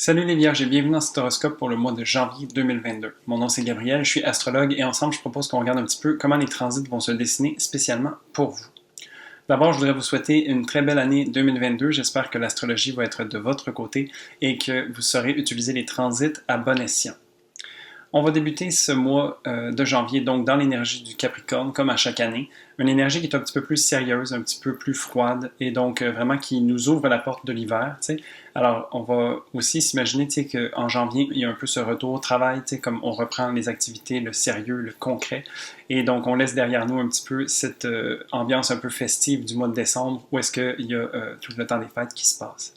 Salut les Vierges et bienvenue dans cet horoscope pour le mois de janvier 2022. Mon nom c'est Gabriel, je suis astrologue et ensemble je propose qu'on regarde un petit peu comment les transits vont se dessiner spécialement pour vous. D'abord, je voudrais vous souhaiter une très belle année 2022. J'espère que l'astrologie va être de votre côté et que vous saurez utiliser les transits à bon escient. On va débuter ce mois de janvier donc dans l'énergie du Capricorne, comme à chaque année. Une énergie qui est un petit peu plus sérieuse, un petit peu plus froide et donc vraiment qui nous ouvre la porte de l'hiver. T'sais. Alors, on va aussi s'imaginer qu'en janvier, il y a un peu ce retour au travail, comme on reprend les activités, le sérieux, le concret. Et donc, on laisse derrière nous un petit peu cette ambiance un peu festive du mois de décembre où est-ce qu'il y a tout le temps des fêtes qui se passent.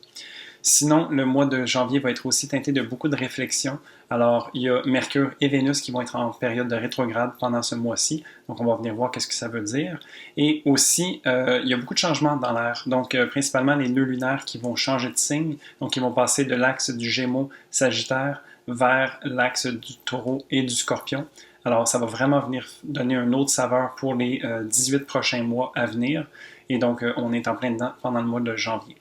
Sinon, le mois de janvier va être aussi teinté de beaucoup de réflexions. Alors, il y a Mercure et Vénus qui vont être en période de rétrograde pendant ce mois-ci. Donc, on va venir voir qu'est-ce que ça veut dire. Et aussi, il y a beaucoup de changements dans l'air. Donc, principalement les nœuds lunaires qui vont changer de signe. Donc, ils vont passer de l'axe du Gémeaux-Sagittaire vers l'axe du Taureau et du Scorpion. Alors, ça va vraiment venir donner une autre saveur pour les 18 prochains mois à venir. Et donc, on est en plein dedans pendant le mois de janvier.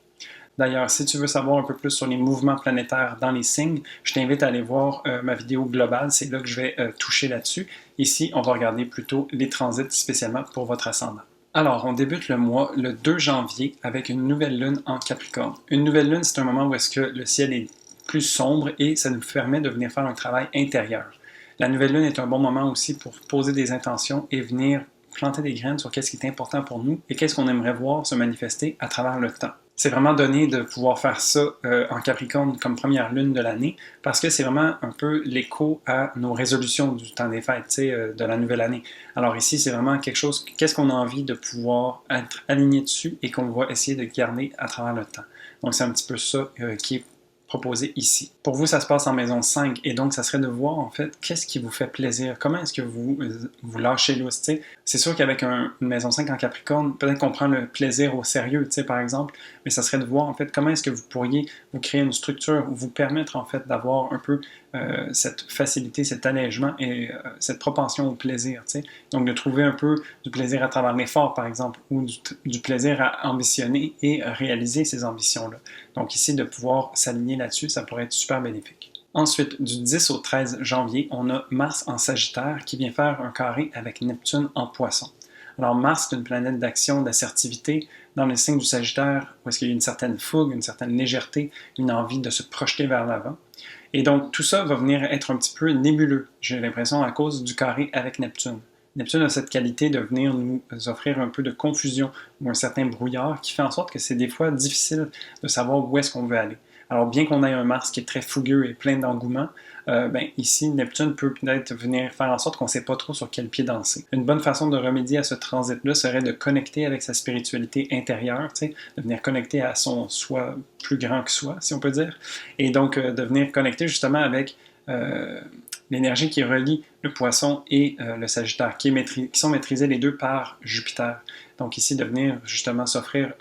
D'ailleurs, si tu veux savoir un peu plus sur les mouvements planétaires dans les signes, je t'invite à aller voir ma vidéo globale, c'est là que je vais toucher là-dessus. Ici, on va regarder plutôt les transits spécialement pour votre ascendant. Alors, on débute le mois le 2 janvier avec une nouvelle lune en Capricorne. Une nouvelle lune, c'est un moment où est-ce que le ciel est plus sombre et ça nous permet de venir faire un travail intérieur. La nouvelle lune est un bon moment aussi pour poser des intentions et venir planter des graines sur qu'est-ce qui est important pour nous et qu'est-ce qu'on aimerait voir se manifester à travers le temps. C'est vraiment donné de pouvoir faire ça en Capricorne comme première lune de l'année parce que c'est vraiment un peu l'écho à nos résolutions du temps des fêtes, de la nouvelle année. Alors ici, c'est vraiment quelque chose, qu'est-ce qu'on a envie de pouvoir être aligné dessus et qu'on va essayer de garder à travers le temps. Donc c'est un petit peu ça qui est proposé ici. Pour vous, ça se passe en maison 5 et donc ça serait de voir en fait qu'est-ce qui vous fait plaisir, comment est-ce que vous lâchez l'os. C'est sûr qu'avec une maison 5 en Capricorne, peut-être qu'on prend le plaisir au sérieux, par exemple, mais ça serait de voir en fait comment est-ce que vous pourriez vous créer une structure ou vous permettre en fait d'avoir un peu cette facilité, cet allègement et cette propension au plaisir. Donc de trouver un peu du plaisir à travers l'effort par exemple ou du plaisir à ambitionner et réaliser ces ambitions-là. Donc ici, de pouvoir s'aligner là-dessus, ça pourrait être super bénéfique. Ensuite, du 10 au 13 janvier, on a Mars en Sagittaire qui vient faire un carré avec Neptune en Poisson. Alors Mars, c'est une planète d'action, d'assertivité dans le signe du Sagittaire où est-ce qu'il y a une certaine fougue, une certaine légèreté, une envie de se projeter vers l'avant. Et donc tout ça va venir être un petit peu nébuleux, j'ai l'impression, à cause du carré avec Neptune. Neptune a cette qualité de venir nous offrir un peu de confusion ou un certain brouillard qui fait en sorte que c'est des fois difficile de savoir où est-ce qu'on veut aller. Alors bien qu'on ait un Mars qui est très fougueux et plein d'engouement, ici Neptune peut peut-être venir faire en sorte qu'on ne sait pas trop sur quel pied danser. Une bonne façon de remédier à ce transit-là serait de connecter avec sa spiritualité intérieure, de venir connecter à son soi plus grand que soi, si on peut dire, et donc de venir connecter justement avec l'énergie qui relie le Poisson et le Sagittaire, qui sont maîtrisés les deux par Jupiter. Donc ici, de venir justement s'offrir,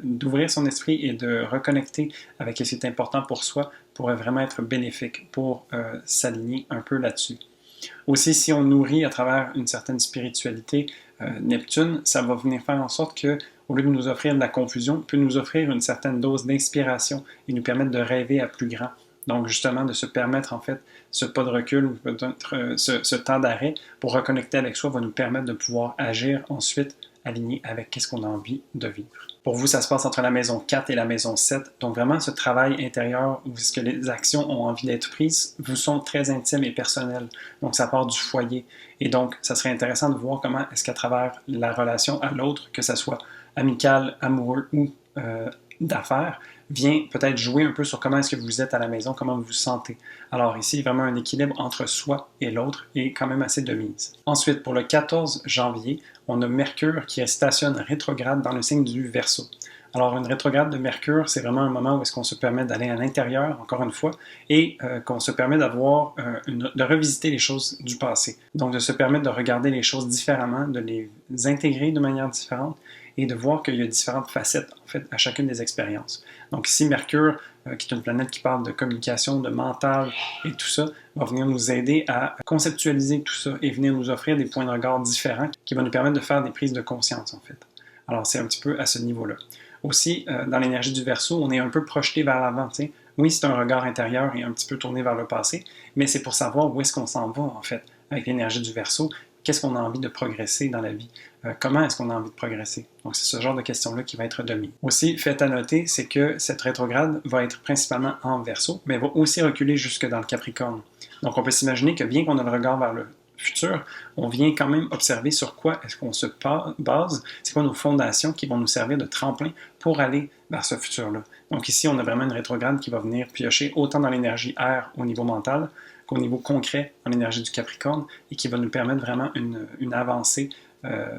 d'ouvrir son esprit et de reconnecter avec ce qui est important pour soi pourrait vraiment être bénéfique pour s'aligner un peu là-dessus. Aussi, si on nourrit à travers une certaine spiritualité Neptune, ça va venir faire en sorte que, au lieu de nous offrir de la confusion, peut nous offrir une certaine dose d'inspiration et nous permettre de rêver à plus grand. Donc, justement, de se permettre, en fait, ce pas de recul, ou peut-être ce temps d'arrêt pour reconnecter avec soi va nous permettre de pouvoir agir ensuite aligné avec qu'est-ce qu'on a envie de vivre. Pour vous, ça se passe entre la maison 4 et la maison 7. Donc, vraiment, ce travail intérieur où est-ce que les actions ont envie d'être prises vous sont très intimes et personnelles. Donc, ça part du foyer. Et donc, ça serait intéressant de voir comment est-ce qu'à travers la relation à l'autre, que ça soit amical, amoureux ou d'affaires, vient peut-être jouer un peu sur comment est-ce que vous êtes à la maison, comment vous vous sentez. Alors ici, vraiment un équilibre entre soi et l'autre est quand même assez de mise. Ensuite, pour le 14 janvier, on a Mercure qui stationne rétrograde dans le signe du Verseau. Alors, une rétrograde de Mercure, c'est vraiment un moment où est-ce qu'on se permet d'aller à l'intérieur, encore une fois, et qu'on se permet d'avoir, de revisiter les choses du passé. Donc, de se permettre de regarder les choses différemment, de les intégrer de manière différente et de voir qu'il y a différentes facettes, en fait, à chacune des expériences. Donc ici, Mercure, qui est une planète qui parle de communication, de mental et tout ça, va venir nous aider à conceptualiser tout ça et venir nous offrir des points de regard différents qui vont nous permettre de faire des prises de conscience, en fait. Alors, c'est un petit peu à ce niveau-là. Aussi, dans l'énergie du Verseau, on est un peu projeté vers l'avant, Oui, c'est un regard intérieur et un petit peu tourné vers le passé, mais c'est pour savoir où est-ce qu'on s'en va, en fait, avec l'énergie du Verseau. Qu'est-ce qu'on a envie de progresser dans la vie? Comment est-ce qu'on a envie de progresser? Donc, c'est ce genre de questions-là qui va être de mise. Aussi, fait à noter, c'est que cette rétrograde va être principalement en Verseau, mais va aussi reculer jusque dans le Capricorne. Donc, on peut s'imaginer que bien qu'on a le regard vers le futur, on vient quand même observer sur quoi est-ce qu'on se base, c'est quoi nos fondations qui vont nous servir de tremplin pour aller vers ce futur-là. Donc ici, on a vraiment une rétrograde qui va venir piocher autant dans l'énergie air au niveau mental qu'au niveau concret en énergie du Capricorne et qui va nous permettre vraiment une avancée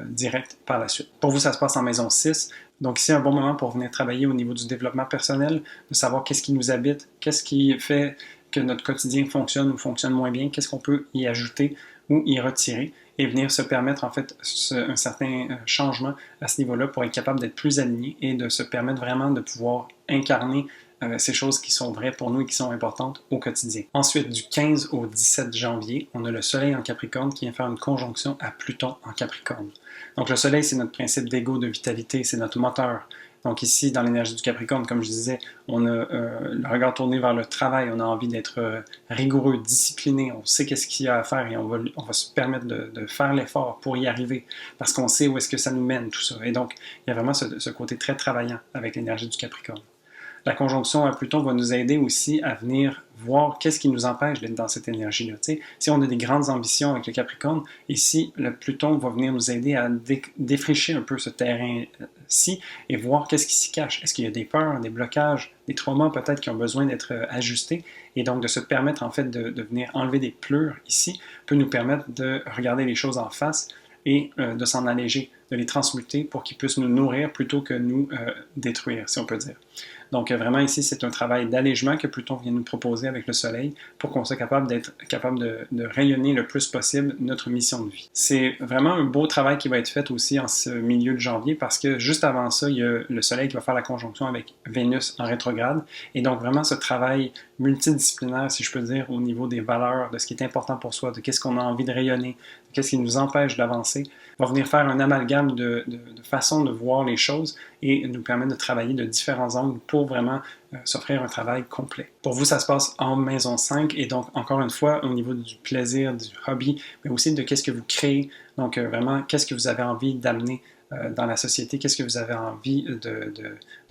directe par la suite. Pour vous, ça se passe en maison 6. Donc ici, un bon moment pour venir travailler au niveau du développement personnel, de savoir qu'est-ce qui nous habite, qu'est-ce qui fait que notre quotidien fonctionne ou fonctionne moins bien, qu'est-ce qu'on peut y ajouter ou y retirer et venir se permettre en fait un certain changement à ce niveau-là pour être capable d'être plus aligné et de se permettre vraiment de pouvoir incarner ces choses qui sont vraies pour nous et qui sont importantes au quotidien. Ensuite, du 15 au 17 janvier, on a le Soleil en Capricorne qui vient faire une conjonction à Pluton en Capricorne. Donc le Soleil, c'est notre principe d'ego, de vitalité, c'est notre moteur. Donc ici, dans l'énergie du Capricorne, comme je disais, on a le regard tourné vers le travail, on a envie d'être rigoureux, discipliné, on sait qu'est-ce qu'il y a à faire et on va se permettre de faire l'effort pour y arriver parce qu'on sait où est-ce que ça nous mène, tout ça. Et donc, il y a vraiment ce côté très travaillant avec l'énergie du Capricorne. La conjonction à Pluton va nous aider aussi à venir voir qu'est-ce qui nous empêche d'être dans cette énergie-là. T'sais, si on a des grandes ambitions avec le Capricorne, ici, le Pluton va venir nous aider à défricher un peu ce terrain-ci et voir qu'est-ce qui s'y cache. Est-ce qu'il y a des peurs, des blocages, des traumas peut-être qui ont besoin d'être ajustés et donc de se permettre en fait de venir enlever des pleurs ici peut nous permettre de regarder les choses en face et de s'en alléger, de les transmuter pour qu'ils puissent nous nourrir plutôt que nous détruire, si on peut dire. Donc vraiment ici, c'est un travail d'allègement que Pluton vient nous proposer avec le Soleil pour qu'on soit capable d'être capable de rayonner le plus possible notre mission de vie. C'est vraiment un beau travail qui va être fait aussi en ce milieu de janvier parce que juste avant ça, il y a le Soleil qui va faire la conjonction avec Vénus en rétrograde et donc vraiment ce travail multidisciplinaire, si je peux dire, au niveau des valeurs, de ce qui est important pour soi, de qu'est-ce qu'on a envie de rayonner, de qu'est-ce qui nous empêche d'avancer, va venir faire un amalgame de façon de voir les choses et nous permettre de travailler de différents angles pour vraiment s'offrir un travail complet. Pour vous, ça se passe en maison 5 et donc, encore une fois, au niveau du plaisir, du hobby, mais aussi de qu'est-ce que vous créez. Donc, vraiment, qu'est-ce que vous avez envie d'amener dans la société, qu'est-ce que vous avez envie de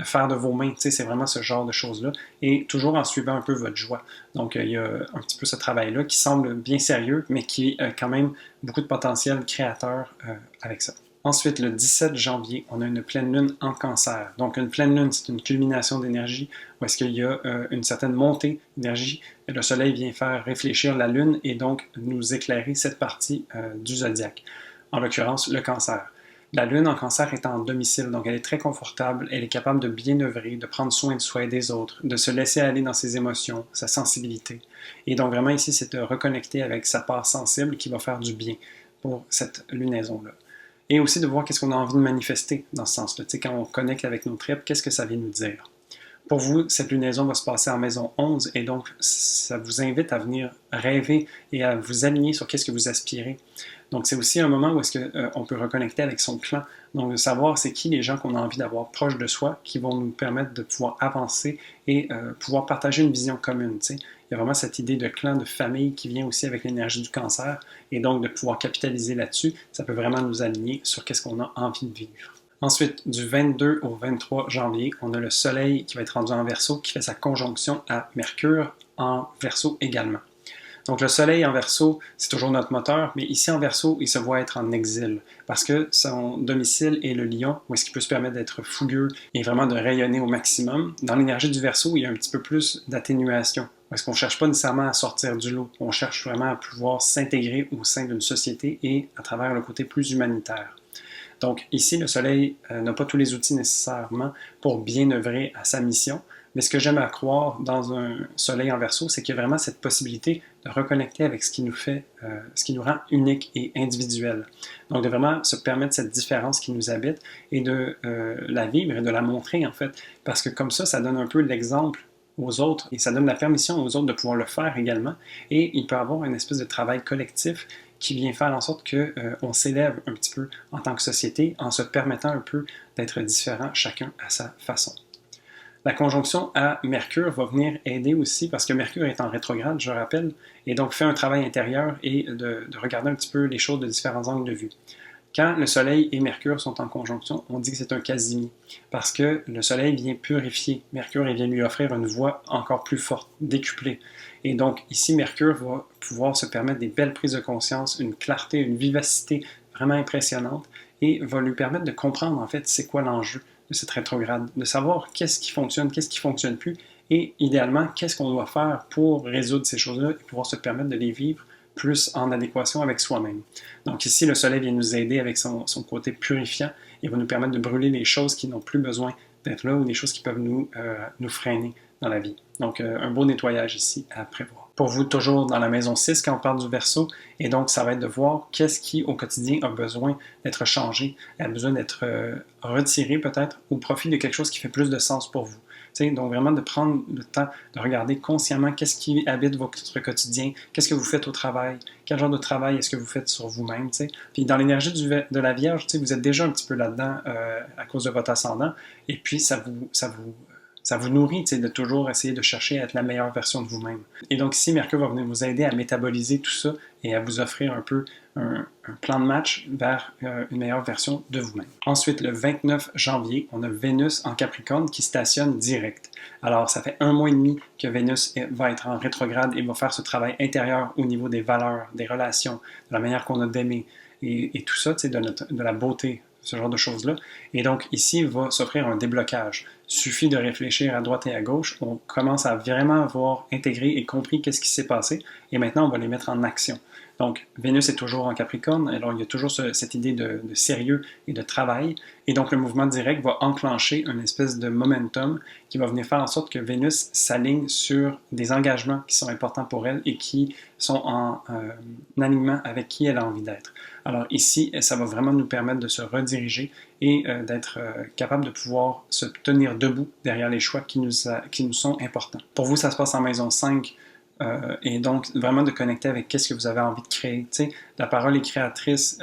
faire de vos mains. Tu sais, c'est vraiment ce genre de choses-là. Et toujours en suivant un peu votre joie. Donc, il y a un petit peu ce travail-là qui semble bien sérieux, mais qui a quand même beaucoup de potentiel créateur avec ça. Ensuite, le 17 janvier, on a une pleine lune en Cancer. Donc, une pleine lune, c'est une culmination d'énergie où est-ce qu'il y a une certaine montée d'énergie. Le Soleil vient faire réfléchir la lune et donc nous éclairer cette partie du zodiaque. En l'occurrence, le Cancer. La lune en Cancer est en domicile, donc elle est très confortable, elle est capable de bien œuvrer, de prendre soin de soi et des autres, de se laisser aller dans ses émotions, sa sensibilité. Et donc vraiment ici, c'est de reconnecter avec sa part sensible qui va faire du bien pour cette lunaison-là. Et aussi de voir qu'est-ce qu'on a envie de manifester dans ce sens-là. Tu sais, quand on connecte avec nos tripes, qu'est-ce que ça vient nous dire? Pour vous, cette lunaison va se passer en maison 11 et donc ça vous invite à venir rêver et à vous aligner sur qu'est-ce que vous aspirez. Donc c'est aussi un moment où est-ce qu'on peut reconnecter avec son clan. Donc de savoir c'est qui les gens qu'on a envie d'avoir proches de soi qui vont nous permettre de pouvoir avancer et pouvoir partager une vision commune. Tu sais. Il y a vraiment cette idée de clan, de famille qui vient aussi avec l'énergie du Cancer et donc de pouvoir capitaliser là-dessus, ça peut vraiment nous aligner sur qu'est-ce qu'on a envie de vivre. Ensuite, du 22 au 23 janvier, on a le Soleil qui va être rendu en Verseau, qui fait sa conjonction à Mercure en Verseau également. Donc le Soleil en Verseau, c'est toujours notre moteur, mais ici en Verseau, il se voit être en exil, parce que son domicile est le Lion, où est-ce qu'il peut se permettre d'être fougueux et vraiment de rayonner au maximum. Dans l'énergie du Verseau, il y a un petit peu plus d'atténuation, parce qu'on ne cherche pas nécessairement à sortir du lot, on cherche vraiment à pouvoir s'intégrer au sein d'une société et à travers le côté plus humanitaire. Donc ici, le Soleil n'a pas tous les outils nécessairement pour bien œuvrer à sa mission, mais ce que j'aime à croire dans un Soleil en Verseau, c'est qu'il y a vraiment cette possibilité de reconnecter avec ce qui nous fait, ce qui nous rend unique et individuel. Donc de vraiment se permettre cette différence qui nous habite et de la vivre et de la montrer en fait, parce que comme ça donne un peu l'exemple aux autres et ça donne la permission aux autres de pouvoir le faire également et il peut y avoir une espèce de travail collectif qui vient faire en sorte qu'on s'élève un petit peu en tant que société en se permettant un peu d'être différents chacun à sa façon. La conjonction à Mercure va venir aider aussi parce que Mercure est en rétrograde, je rappelle, et donc fait un travail intérieur et de regarder un petit peu les choses de différents angles de vue. Quand le Soleil et Mercure sont en conjonction, on dit que c'est un casimir, parce que le Soleil vient purifier Mercure et vient lui offrir une voix encore plus forte, décuplée. Et donc ici, Mercure va pouvoir se permettre des belles prises de conscience, une clarté, une vivacité vraiment impressionnante, et va lui permettre de comprendre en fait c'est quoi l'enjeu de cette rétrograde, de savoir qu'est-ce qui fonctionne plus, et idéalement, qu'est-ce qu'on doit faire pour résoudre ces choses-là et pouvoir se permettre de les vivre plus en adéquation avec soi-même. Donc ici, le Soleil vient nous aider avec son côté purifiant et va nous permettre de brûler les choses qui n'ont plus besoin d'être là ou des choses qui peuvent nous freiner dans la vie. Donc un beau nettoyage ici à prévoir. Pour vous, toujours dans la maison 6 quand on parle du Verseau, et donc ça va être de voir qu'est-ce qui au quotidien a besoin d'être changé, a besoin d'être retiré peut-être au profit de quelque chose qui fait plus de sens pour vous. Donc vraiment de prendre le temps de regarder consciemment qu'est-ce qui habite votre quotidien, qu'est-ce que vous faites au travail, quel genre de travail est-ce que vous faites sur vous-même. Puis dans l'énergie de la Vierge, vous êtes déjà un petit peu là-dedans à cause de votre ascendant, et puis ça vous nourrit de toujours essayer de chercher à être la meilleure version de vous-même. Et donc ici, Mercure va venir vous aider à métaboliser tout ça et à vous offrir un peu un plan de match vers une meilleure version de vous-même. Ensuite, le 29 janvier, on a Vénus en Capricorne qui stationne direct. Alors, ça fait 1 mois et demi que Vénus va être en rétrograde et va faire ce travail intérieur au niveau des valeurs, des relations, de la manière qu'on a d'aimer et tout ça, de la beauté, ce genre de choses-là. Et donc, ici, il va s'offrir un déblocage. Il suffit de réfléchir à droite et à gauche. On commence à vraiment avoir intégré et compris qu'est-ce qui s'est passé. Et maintenant, on va les mettre en action. Donc, Vénus est toujours en Capricorne. Alors, il y a toujours cette idée de sérieux et de travail. Et donc, le mouvement direct va enclencher une espèce de momentum qui va venir faire en sorte que Vénus s'aligne sur des engagements qui sont importants pour elle et qui sont en alignement avec qui elle a envie d'être. Alors ici, ça va vraiment nous permettre de se rediriger et d'être capable de pouvoir se tenir debout derrière les choix qui nous sont importants. Pour vous, ça se passe en maison 5, et donc vraiment de connecter avec qu'est-ce que vous avez envie de créer. Tu sais, la parole est créatrice,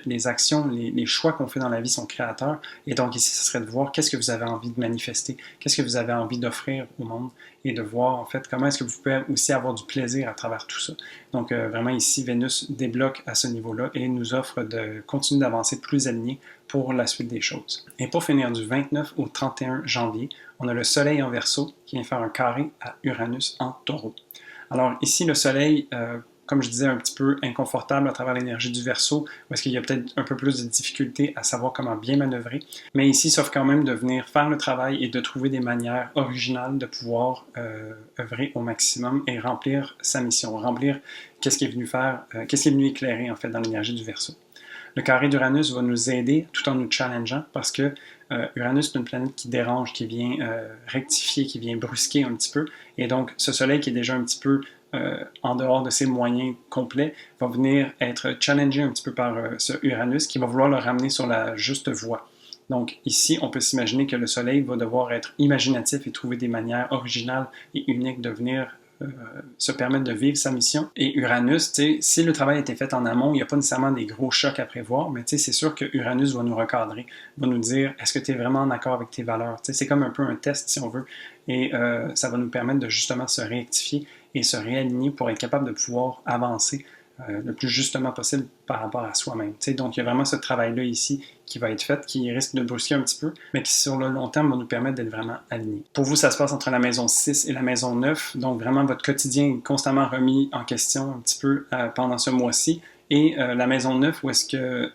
les actions, les choix qu'on fait dans la vie sont créateurs, et donc ici, ce serait de voir qu'est-ce que vous avez envie de manifester, qu'est-ce que vous avez envie d'offrir au monde, et de voir en fait comment est-ce que vous pouvez aussi avoir du plaisir à travers tout ça. Donc vraiment ici, Vénus débloque à ce niveau-là et nous offre de continuer d'avancer plus aligné pour la suite des choses. Et pour finir, du 29 au 31 janvier, on a le Soleil en Verseau qui vient faire un carré à Uranus en Taureau. Alors ici, le Soleil, comme je disais, un petit peu inconfortable à travers l'énergie du Verseau, parce qu'il y a peut-être un peu plus de difficulté à savoir comment bien manœuvrer. Mais ici, ça offre quand même de venir faire le travail et de trouver des manières originales de pouvoir œuvrer au maximum et remplir sa mission, remplir qu'est-ce qui est venu éclairer en fait dans l'énergie du Verseau. Le carré d'Uranus va nous aider tout en nous challengeant parce que Uranus est une planète qui dérange, qui vient rectifier, qui vient brusquer un petit peu. Et donc, ce Soleil qui est déjà un petit peu en dehors de ses moyens complets va venir être challengé un petit peu par ce Uranus qui va vouloir le ramener sur la juste voie. Donc ici, on peut s'imaginer que le Soleil va devoir être imaginatif et trouver des manières originales et uniques de venir se permettre de vivre sa mission. Et Uranus, si le travail a été fait en amont, il n'y a pas nécessairement des gros chocs à prévoir, mais c'est sûr que Uranus va nous recadrer, va nous dire est-ce que tu es vraiment en accord avec tes valeurs. C'est comme un peu un test, si on veut, et ça va nous permettre de justement se réactifier et se réaligner pour être capable de pouvoir avancer le plus justement possible par rapport à soi-même. Donc, il y a vraiment ce travail-là ici qui va être fait, qui risque de brusquer un petit peu, mais qui, sur le long terme, va nous permettre d'être vraiment alignés. Pour vous, ça se passe entre la maison 6 et la maison 9, donc vraiment, votre quotidien est constamment remis en question un petit peu pendant ce mois-ci, et la maison 9, où est-ce que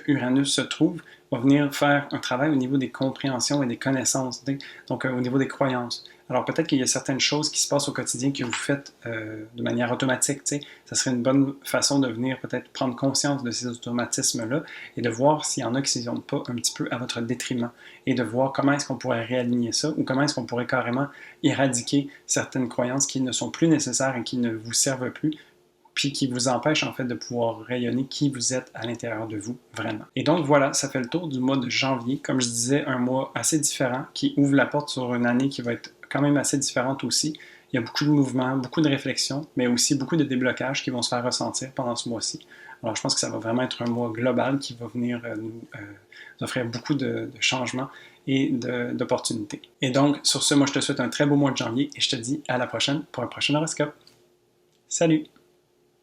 Uranus se trouve, va venir faire un travail au niveau des compréhensions et des connaissances, donc au niveau des croyances. Alors peut-être qu'il y a certaines choses qui se passent au quotidien que vous faites de manière automatique. Ça serait une bonne façon de venir peut-être prendre conscience de ces automatismes-là et de voir s'il y en a qui ne sont pas un petit peu à votre détriment et de voir comment est-ce qu'on pourrait réaligner ça ou comment est-ce qu'on pourrait carrément éradiquer certaines croyances qui ne sont plus nécessaires et qui ne vous servent plus, puis qui vous empêchent en fait de pouvoir rayonner qui vous êtes à l'intérieur de vous vraiment. Et donc voilà, ça fait le tour du mois de janvier. Comme je disais, un mois assez différent qui ouvre la porte sur une année qui va être quand même assez différente aussi. Il y a beaucoup de mouvements, beaucoup de réflexions, mais aussi beaucoup de déblocages qui vont se faire ressentir pendant ce mois-ci. Alors, je pense que ça va vraiment être un mois global qui va venir nous offrir beaucoup de changements et d'opportunités. Et donc, sur ce, moi, je te souhaite un très beau mois de janvier et je te dis à la prochaine pour un prochain horoscope. Salut!